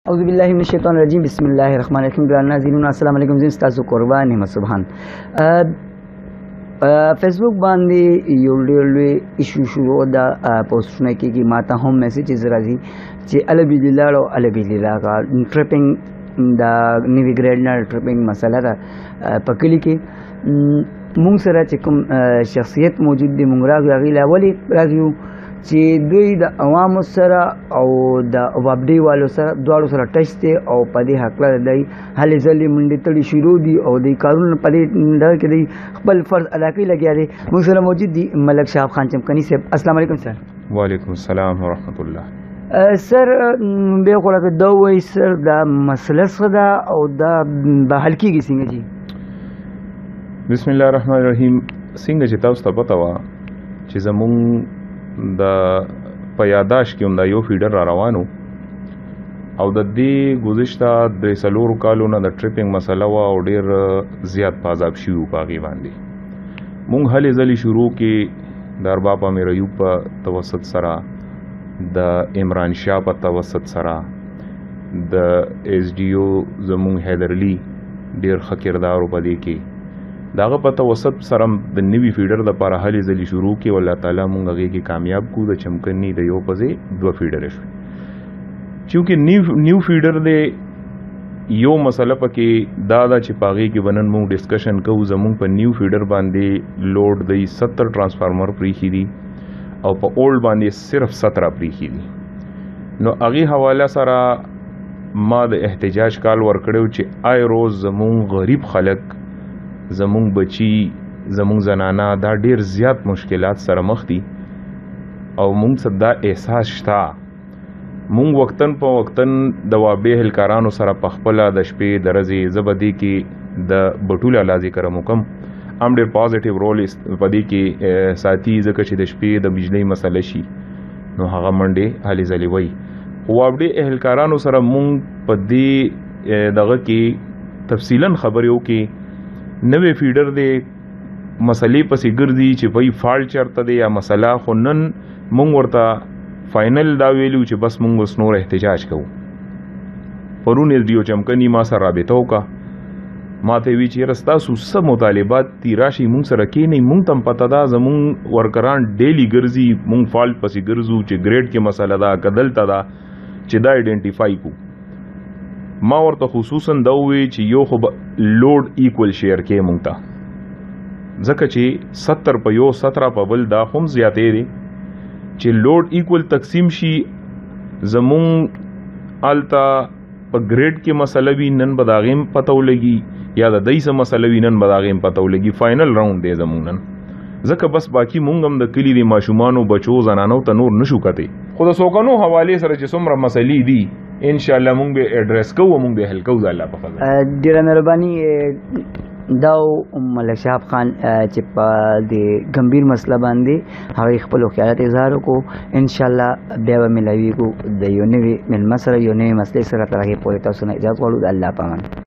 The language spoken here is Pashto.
अऊज़ु बिल्लाहि मिनश शैतानिर रजीम बिस्मिल्लाहिर रहमानिर रहीम। ग्रान नाज़रीन अस्सलाम वालेकुम। जिन तासु कुर्बान है सुभान फेसबुक बांधे योल्डे इशू शुरू दा पोस्टने की माता होम मैसेजेस राजी चे अलबिलिलाड़ो अलबिलिला का ट्रिपिंग दा निवी ग्रेडनर ट्रिपिंग मसाला दा पकली के मुंग सरा चिकम शख्सियत मौजूद दी मुंगरा रागी लावली रागियो چې دوی د عوامو سره او د وابډي والو سره دواړو سره ټچ دی او په دې حقله دی هلې ځلې منډې تړي شروع دي او د کارونه په دې ډول کې دی خپل فرض ادا کوي لګیا دی. موږ سره موجود دي ملک شهاب خان چمکني صاحب. السلام علیکم سر. وعلیکم السلام ورحمۃ الله. سر بیا خو راته دا وایي سر دا مسله څه ده او دا به حل کېږي څنګه جي؟ بسم الله الرحمن الرحیم. څنګه چې تاسو ته پته وه چې زمونږ د په یاداش کې هم دا یو فیډر را روانو او د دې گذشته 3 کالو نه د ټریپینګ مسله وه او ډېر زیات پازاب شوي په هغې باندې مونږ هلې ځلې شروع کې د ارباب امیر ایوب په توسط سره د عمران شاه په توسط سره د ایس ډي او زمونږ حیدرعلي ډېر ښه کردارو په دې کې داغه په توسط سره د نوی فیډر د لپاره هلې ځلې شروع کې والله تعالی مونږ هغې کې کامیاب کو د چمکني د یو پځې 2 فیډر شوي چونکې نیو فیډر دی یو مسله پکې دا ده چې په هغې کې به نن مونږ ډسکشن کوو. زمونږ په نیو فیډر باندې لوډ دی 70 ټرانسفارمر پریښي دي او په اولډ باندې صرف 17 پریښي دي. نو هغې حواله سره ما د احتجاج کال ورکړی چې آی روز زمونږ غریب خلک زمونږ بچی زمونږ زنانه دا ډیر زیات مشکلات سره مخ دي او مونږ څه دا احساس شته مونږ وقتن په وقتن د وابې هلکارانو سره په خپله د شپې د ورځې زه به دې کې د بټول الله ذکر وکم هم ډېر پازیټیو رول په دې کې ساتي ځکه چې د شپې د بجلۍ مسله شي نو هغه منډې هلې ځلې وایي وابډې اهلکارانو سره مونږ په دې دغه کې تفصیلا خبرې وکړې نوې فیډر دی مسلې پسې ګرځي چې وایي فالټ چېرته دی یا مسله خو نن مونږ ورته فاینل دا ویلو چې بس مونږ اوس نور احتجاج کوو. پرون ایس ډي او چمکني ما سره رابطه وکړه ما ته وی چې یاره ستاسو څه مطالبات دي راشي مونږ سره کښېنئ مونږ ته هم پته ده زمونږ ورکران ډیلی ګرځي مونږ فالټ پسې ګرځو چې ګریډ کې مسله ده که دلته ده چې دا ایډنټیفای کو. ما ورته خصوصا دا وی چې یو خو لوډ ایکول شیر کې مونږ ته ځکه چې 70 په یو 17 په بل دا هم زیاتې دی چې لوډ ایکول تقسیم شي زمونږ الته په ګریډ کې مسله وي نن به د هغې هم پته ولګي یا د دۍ څه مسله وي نن به د هغې هم پته ولګي. فاینل راؤنډ دی زمونږ نن ځکه بس باقي مونږ هم د کلي د ماشومانو بچو زنانو ته نور نشو کتی خو د سوکنو حوالې سره چې څومره مسلې دي ان شاء الله مونږ به اډریس کوو مونږ به حل کوو. الله په فضل ډیره مهرباني. دا ملک شهاب خان چې په دې ګمبیر مسله باندې هغې خپلو خیالات اظهار وکړو ان شاء الله بیا به ملاویږو د یو نوي مېلمه سره یو نوې مسلې سره تر هغې پورې تاسو نه اجازه غواړو. د الله په امان.